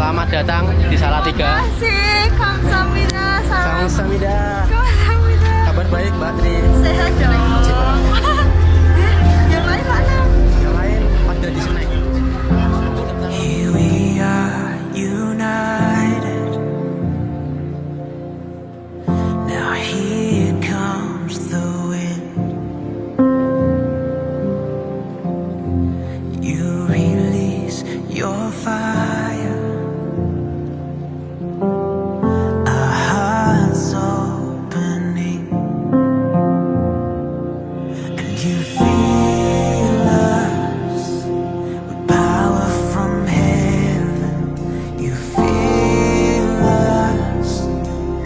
Selamat datang di Salatiga. Terima kasih, kamsahamnida. Kamsahamnida. Kamsahamnida. Kabar baik, Mbak Tri? Sehat dong. Yang lain mana? Yang lain pada di sana. Here we are, united. Now here comes the wind. You release your fire. Our hearts opening, and you feel us with power from heaven. You feel us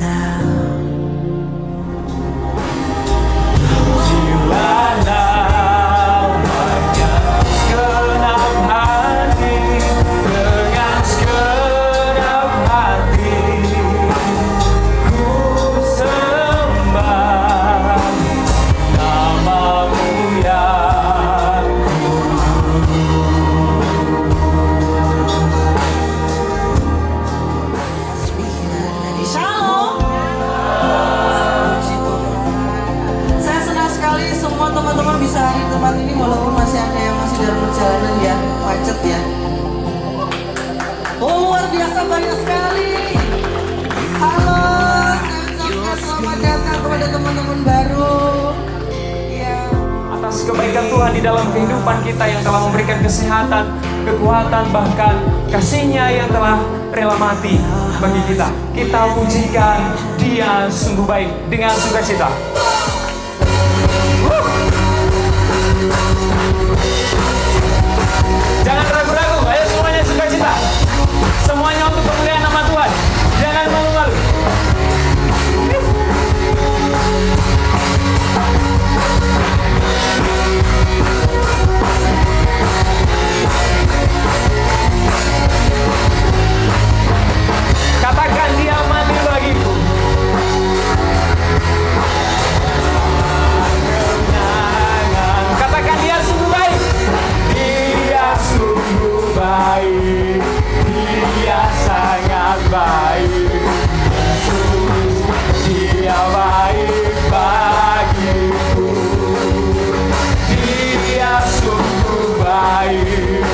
now. Shalom. Saya senang sekali semua teman-teman bisa hadir di tempat ini walaupun masih ada yang masih dalam perjalanan ya, macet ya. Oh, luar biasa banyak sekali. Halo, saya ucapkan selamat datang kepada teman-teman baru. Ya. Atas kebaikan Tuhan di dalam kehidupan kita yang telah memberikan kesehatan, kekuatan, bahkan kasih-Nya yang telah rela mati bagi kita. Kita pujikan Dia sungguh baik dengan sukacita. Jangan ragu-ragu, ayo semuanya sukacita. Semuanya untuk kemuliaan nama Tuhan. Jangan malu-malu. Katakan Dia mati bagiku. Katakan Dia sungguh baik. Dia sungguh baik. Dia sangat baik. Yesus, Dia baik bagiku. Dia sungguh baik.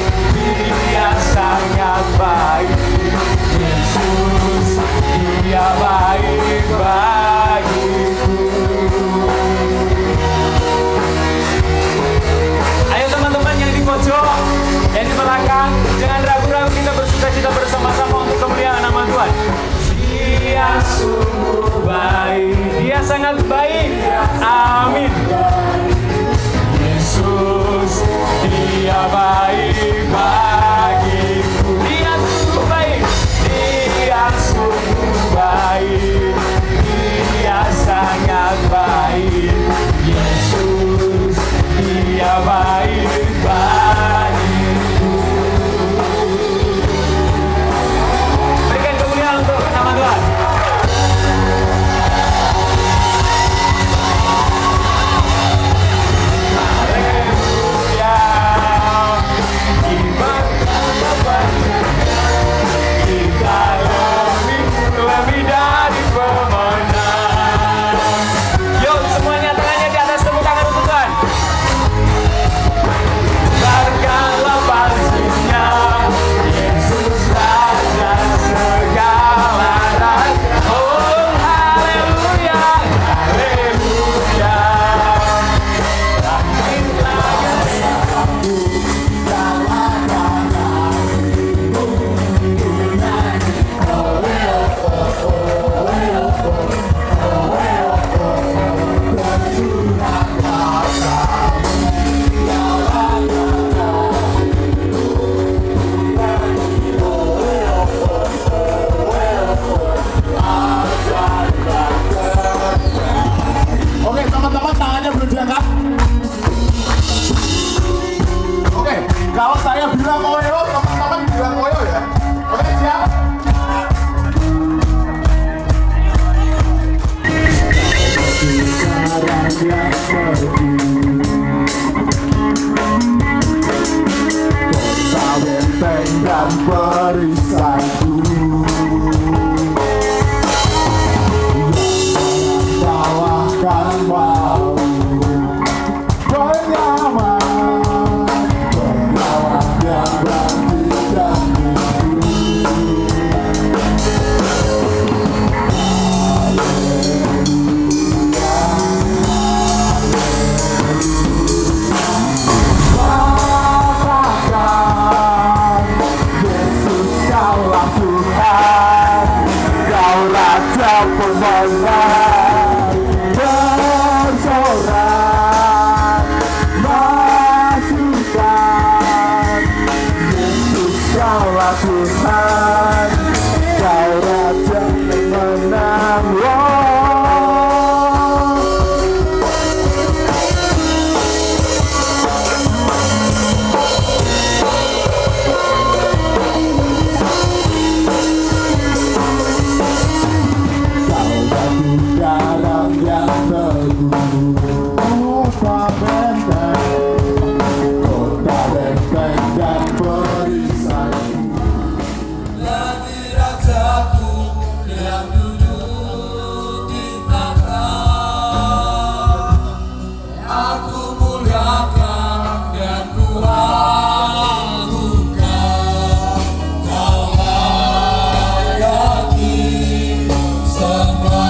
Dia sangat baik. Yesus, Dia baik bagiku. Ayo teman-teman yang di pojok, yang di belakang, jangan ragu-ragu, kita bersukacita bersama-sama untuk kemuliaan nama Tuhan. Dia sungguh baik, Dia sangat baik. Amin. Yesus, Dia baik bagiku. Dia sungguh baik. Dia sungguh baik. Dia sangat baik. Yesus, Dia baik bagiku. Berikan kemuliaan untuk nama Tuhan. Haleluya. Kita lebih dari pemenang. Yuk semuanya tangannya di atas, tepuk tangan untuk Tuhan. Biarkanlah pastinya Yesus Raja segala raja. Oh haleluya, haleluya. Langitlah bersamaku dalam Oke, teman-teman tangannya belum diangkat. Oke, kalau saya bilang oyo, teman-teman bilang oyo ya. Oke, siap? Sekarang dia pergi, kota benteng dan perisaiku. Kalahkan malu, penyaman, penggalan yang berarti dan pemenang bersorak majukan Yesus kaulah Tuhan, Kau Raja pemenang. Garam yang teguh, kota benteng dan perisai. Lagi rajaku yang duduk di tahta, aku muliakan dan kuagungkan. Kau hayati semua.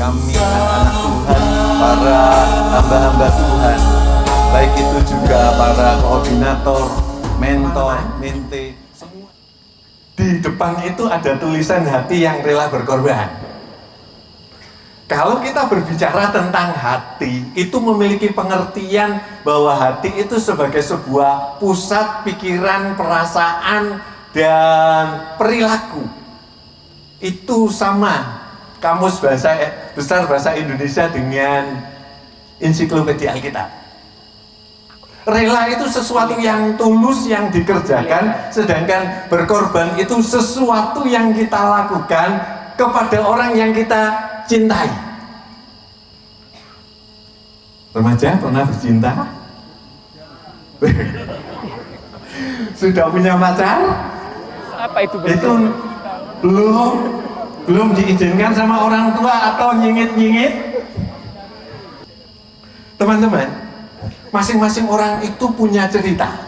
Kami anak-anak Tuhan, para hamba-hamba Tuhan, baik itu juga para koordinator, mentor, mente, semua. Di depan itu ada tulisan hati yang rela berkorban. Kalau kita berbicara tentang hati, itu memiliki pengertian bahwa hati itu sebagai sebuah pusat pikiran, perasaan, dan perilaku. Itu sama Kamus Besar Bahasa Indonesia dengan Ensiklopedia Alkitab. Rela itu sesuatu yang tulus yang dikerjakan, sedangkan berkorban itu sesuatu yang kita lakukan kepada orang yang kita cintai. Remaja pernah bercinta? Sudah punya pacar? Apa itu bentuk? Itu belum diizinkan sama orang tua atau nyingit-nyingit. Teman-teman, masing-masing orang itu punya cerita,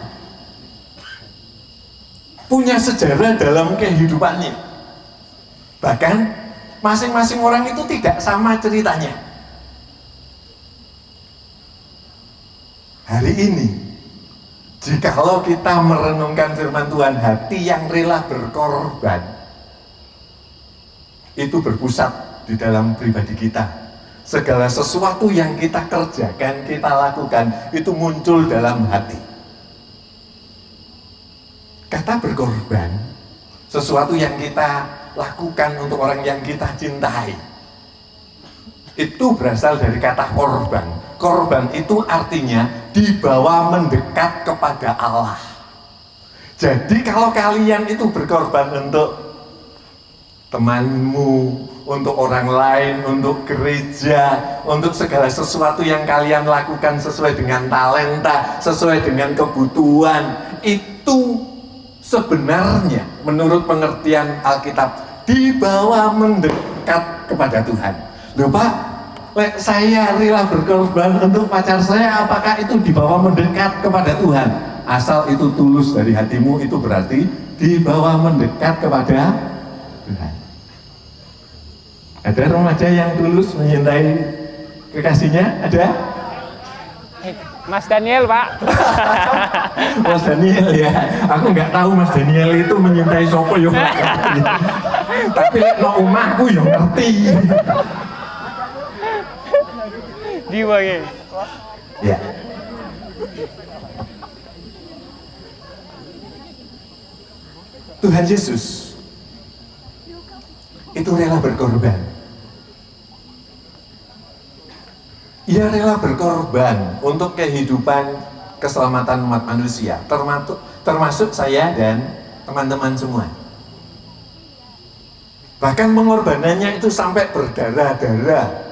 punya sejarah dalam kehidupannya. Bahkan masing-masing orang itu tidak sama ceritanya. hari ini, jikalau kita merenungkan firman Tuhan, hati yang rela berkorban, itu berpusat di dalam pribadi kita. Segala sesuatu yang kita kerjakan, kita lakukan, itu muncul dalam hati. Kata berkorban, sesuatu yang kita lakukan untuk orang yang kita cintai, itu berasal dari kata korban. Korban itu artinya dibawa mendekat kepada Allah. Jadi kalau kalian itu berkorban untuk temanmu, untuk orang lain, untuk gereja, untuk segala sesuatu yang kalian lakukan sesuai dengan talenta, sesuai dengan kebutuhan, itu sebenarnya menurut pengertian Alkitab dibawa mendekat kepada Tuhan. Loh Pak, saya rela berkorban untuk pacar saya, apakah itu dibawa mendekat kepada Tuhan? Asal itu tulus dari hatimu, itu berarti dibawa mendekat kepada Tuhan. Ada remaja yang tulus menyintai kekasihnya? Ada? Mas Daniel, Pak. Mas Daniel ya, aku nggak tahu Mas Daniel itu menyintai sopo yo. Tapi no omahku yo ngerti. Di wae. Ya. Tuhan Yesus itu rela berkorban. Ia rela berkorban untuk kehidupan keselamatan umat manusia, termasuk saya dan teman-teman semua. Bahkan pengorbanannya itu sampai berdarah-darah.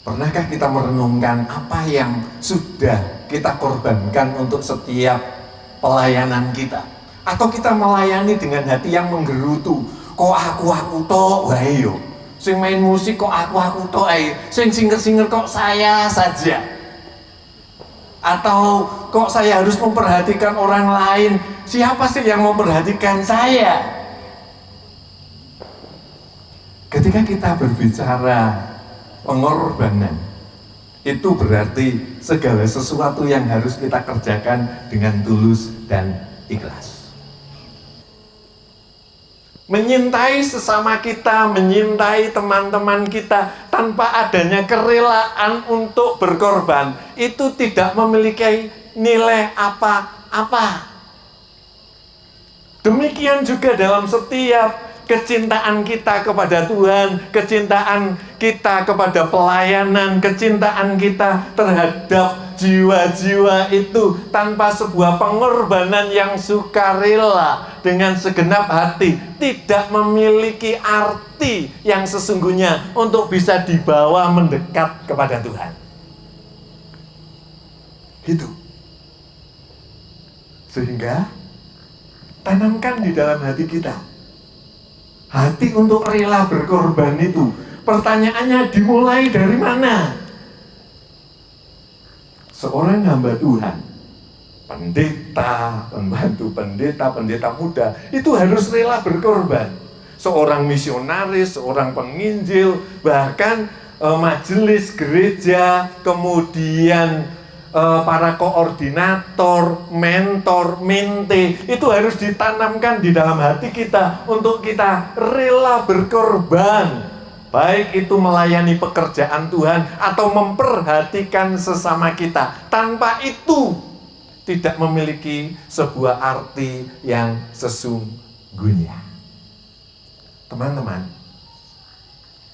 Pernahkah kita merenungkan apa yang sudah kita korbankan untuk setiap pelayanan kita? Atau kita melayani dengan hati yang menggerutu, kok aku tok wae yo. Sing main musik kok aku tok ae, sing singer kok saya saja. Atau kok saya harus memperhatikan orang lain? Siapa sih yang memperhatikan saya? Ketika kita berbicara pengorbanan, itu berarti segala sesuatu yang harus kita kerjakan dengan tulus dan ikhlas. Menyintai sesama kita, menyintai teman-teman kita tanpa adanya kerelaan untuk berkorban, itu tidak memiliki nilai apa-apa. Demikian juga dalam setiap kecintaan kita kepada Tuhan, kecintaan kita kepada pelayanan, kecintaan kita terhadap jiwa-jiwa itu tanpa sebuah pengorbanan yang sukarela dengan segenap hati, tidak memiliki arti yang sesungguhnya untuk bisa dibawa mendekat kepada Tuhan. Gitu. Sehingga tanamkan di dalam hati kita hati untuk rela berkorban itu. Pertanyaannya dimulai dari mana? Seorang hamba Tuhan, pendeta, pembantu pendeta, pendeta muda, itu harus rela berkorban. Seorang misionaris, seorang penginjil, bahkan majelis gereja, kemudian para koordinator, mentor, mente, itu harus ditanamkan di dalam hati kita untuk kita rela berkorban. Baik itu melayani pekerjaan Tuhan atau memperhatikan sesama kita. Tanpa itu tidak memiliki sebuah arti yang sesungguhnya. Teman-teman,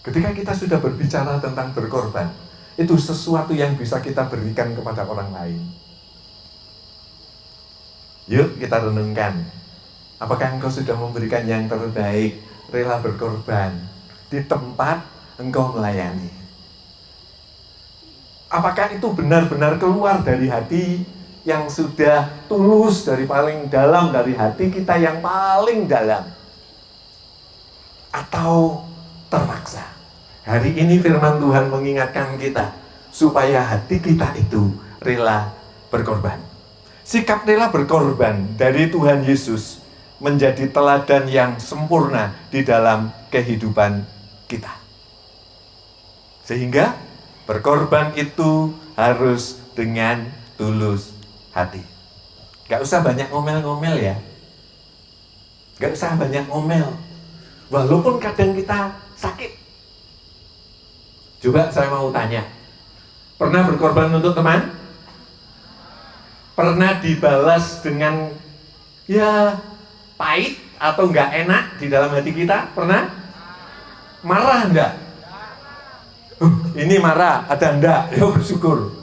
ketika kita sudah berbicara tentang berkorban, itu sesuatu yang bisa kita berikan kepada orang lain. Yuk kita renungkan. Apakah engkau sudah memberikan yang terbaik, rela berkorban di tempat engkau melayani? Apakah itu benar-benar keluar dari hati yang sudah tulus, dari paling dalam, dari hati kita yang paling dalam? Atau terpaksa? Hari ini firman Tuhan mengingatkan kita supaya hati kita itu rela berkorban. Sikap rela berkorban dari Tuhan Yesus menjadi teladan yang sempurna di dalam kehidupan kita. Sehingga Berkorban itu harus dengan tulus hati. Gak usah banyak ngomel-ngomel ya. Gak usah banyak ngomel. Walaupun kadang kita sakit. Coba saya mau tanya. Pernah berkorban untuk teman? Pernah dibalas dengan ya pahit atau nggak enak di dalam hati kita? Pernah? Marah enggak? Ini marah, ada enggak? Ya bersyukur.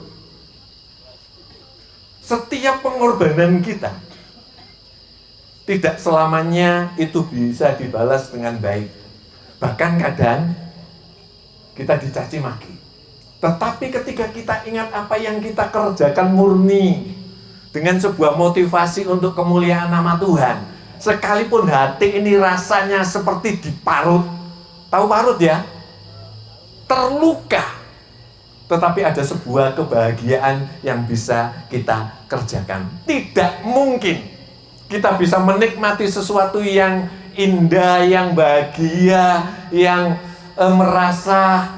Setiap pengorbanan kita tidak selamanya itu bisa dibalas dengan baik. Bahkan kadang kita dicaci maki. Tetapi ketika kita ingat apa yang kita kerjakan murni dengan sebuah motivasi untuk kemuliaan nama Tuhan, sekalipun hati ini rasanya seperti diparut, tahu parut ya? Terluka, tetapi ada sebuah kebahagiaan yang bisa kita kerjakan. Tidak mungkin kita bisa menikmati sesuatu yang indah, yang bahagia, yang merasa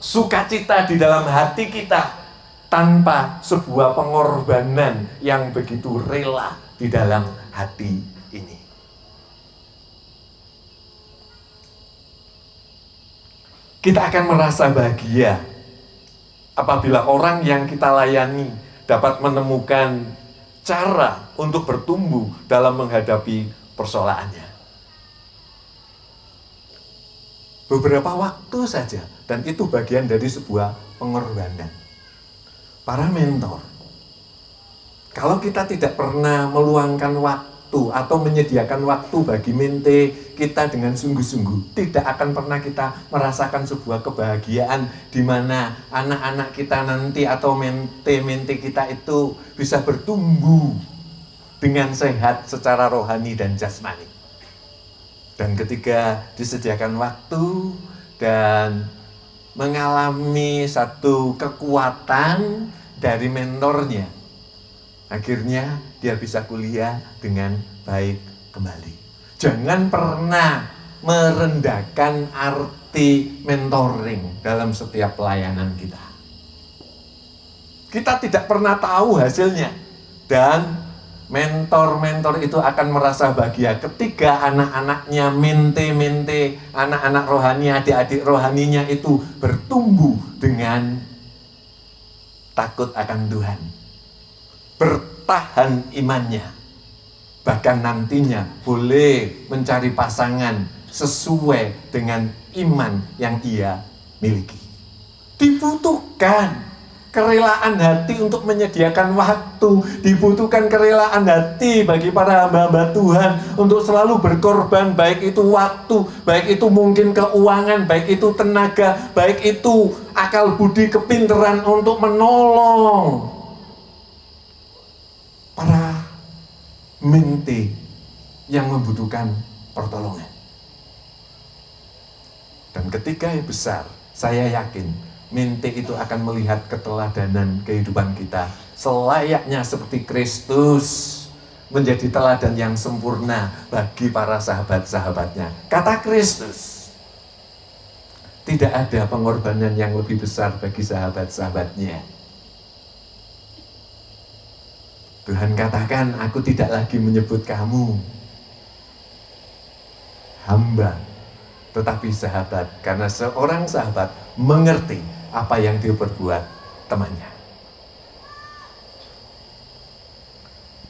sukacita di dalam hati kita tanpa sebuah pengorbanan yang begitu rela di dalam hati ini. Kita akan merasa bahagia apabila orang yang kita layani dapat menemukan cara untuk bertumbuh dalam menghadapi persoalannya. Beberapa waktu saja, dan itu bagian dari sebuah pengorbanan. Para mentor, kalau kita tidak pernah meluangkan waktu atau menyediakan waktu bagi mente kita dengan sungguh-sungguh, tidak akan pernah kita merasakan sebuah kebahagiaan di mana anak-anak kita nanti atau mente-mente kita itu bisa bertumbuh dengan sehat secara rohani dan jasmani. Dan ketika disediakan waktu dan mengalami satu kekuatan dari mentornya, akhirnya dia bisa kuliah dengan baik kembali. Jangan pernah merendahkan arti mentoring dalam setiap pelayanan kita. Kita tidak pernah tahu hasilnya. Dan mentor-mentor itu akan merasa bahagia ketika anak-anaknya, mente-mente, anak-anak rohani, adik-adik rohaninya itu bertumbuh dengan takut akan Tuhan, bertahan imannya, bahkan nantinya boleh mencari pasangan sesuai dengan iman yang ia miliki. Dibutuhkan kerelaan hati untuk menyediakan waktu, dibutuhkan kerelaan hati bagi para hamba-hamba Tuhan untuk selalu berkorban, baik itu waktu, baik itu mungkin keuangan, baik itu tenaga, baik itu akal budi kepintaran untuk menolong para mente yang membutuhkan pertolongan. Dan ketika yang besar, saya yakin mente itu akan melihat keteladanan kehidupan kita selayaknya seperti Kristus menjadi teladan yang sempurna bagi para sahabat-sahabatnya. Kata Kristus, tidak ada pengorbanan yang lebih besar bagi sahabat-sahabatnya. Tuhan katakan, aku tidak lagi menyebut kamu hamba, tetapi sahabat, karena seorang sahabat mengerti apa yang dia perbuat temannya.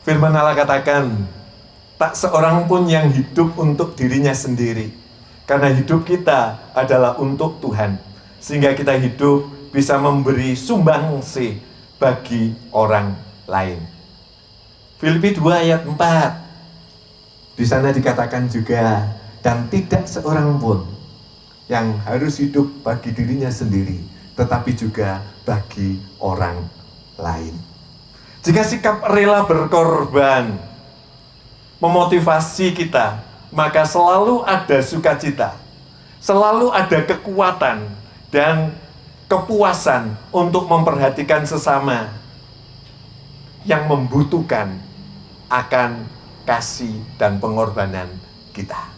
Firman Allah katakan, tak seorang pun yang hidup untuk dirinya sendiri, karena hidup kita adalah untuk Tuhan, sehingga kita hidup bisa memberi sumbangsi bagi orang lain. Filipi 2 ayat 4, di sana dikatakan juga, dan tidak seorang pun yang harus hidup bagi dirinya sendiri, tetapi juga bagi orang lain. Jika sikap rela berkorban memotivasi kita, maka selalu ada sukacita, selalu ada kekuatan dan kepuasan untuk memperhatikan sesama yang membutuhkan akan kasih dan pengorbanan kita.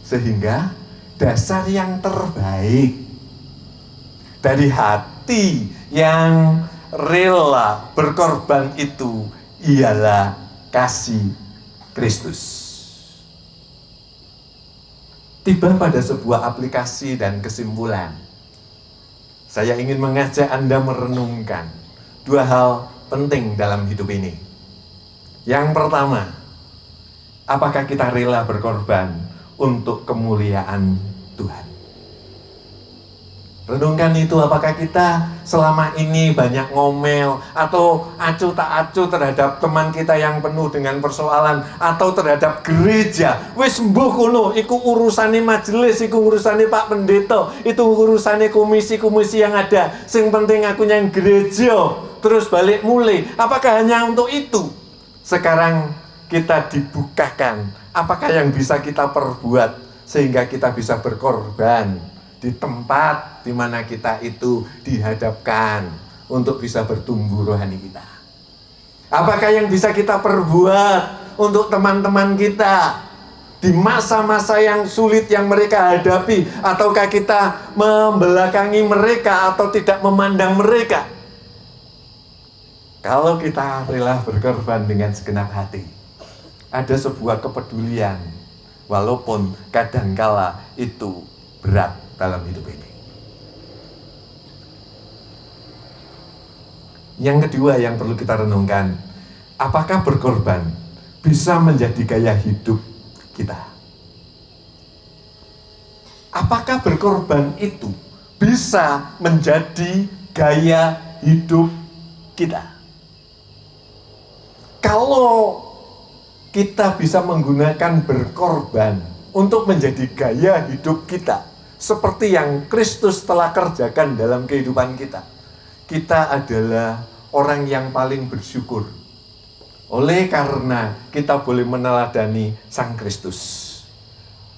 Sehingga dasar yang terbaik dari hati yang rela berkorban itu ialah kasih Kristus. Tiba pada sebuah aplikasi dan kesimpulan. Saya ingin mengajak Anda merenungkan dua hal penting dalam hidup ini. Yang pertama, apakah kita rela berkorban untuk kemuliaan Tuhan? Renungkan itu, apakah kita selama ini banyak ngomel atau acuh tak acuh terhadap teman kita yang penuh dengan persoalan atau terhadap gereja. Wis mbuh kono, iku urusane majelis, iku urusane Pak Pendeta, itu urusane komisi-komisi yang ada. Sing penting aku yang gereja, terus balik mulai. Apakah hanya untuk itu? Sekarang kita dibukakan, apakah yang bisa kita perbuat sehingga kita bisa berkorban di tempat di mana kita itu dihadapkan untuk bisa bertumbuh rohani kita. Apakah yang bisa kita perbuat untuk teman-teman kita di masa-masa yang sulit yang mereka hadapi, ataukah kita membelakangi mereka atau tidak memandang mereka? Kalau kita rela berkorban dengan segenap hati, ada sebuah kepedulian, walaupun kadangkala itu berat dalam hidup ini. Yang kedua yang perlu kita renungkan, apakah berkorban bisa menjadi gaya hidup kita? Apakah berkorban itu bisa menjadi gaya hidup kita? Kalau kita bisa menggunakan berkorban untuk menjadi gaya hidup kita, seperti yang Kristus telah kerjakan dalam kehidupan kita, kita adalah orang yang paling bersyukur. Oleh karena kita boleh meneladani Sang Kristus.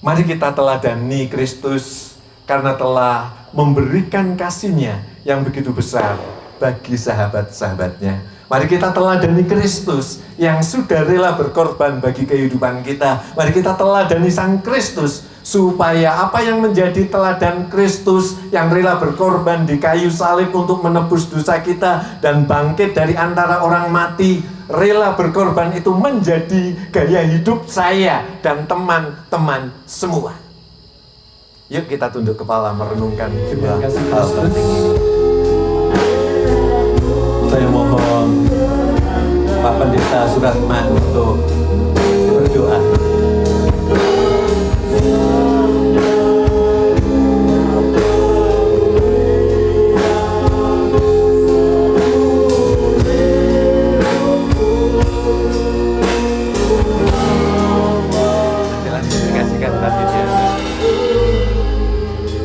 Mari kita teladani Kristus karena telah memberikan kasih-Nya yang begitu besar bagi sahabat-sahabatnya. Mari kita teladani Kristus yang sudah rela berkorban bagi kehidupan kita. Mari kita teladani Sang Kristus, supaya apa yang menjadi teladan Kristus yang rela berkorban di kayu salib untuk menebus dosa kita dan bangkit dari antara orang mati, rela berkorban itu menjadi gaya hidup saya dan teman-teman semua. Yuk kita tunduk kepala merenungkan dua hal penting ini. Saya mohon Pak Pendeta Suratman untuk berdoa.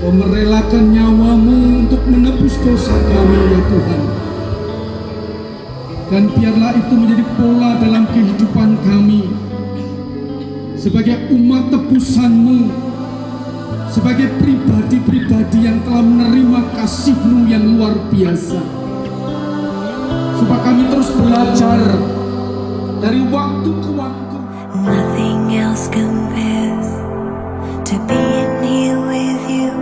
Kau merelakan nyawamu untuk menebus dosa kami, ya Tuhan. Dan biarlah itu menjadi pola dalam kehidupan kami sebagai umat tebusan-Mu, sebagai pribadi-pribadi yang telah menerima kasih-Mu yang luar biasa. Supaya kami terus belajar dari waktu ke waktu. Nothing else compares to being here with you.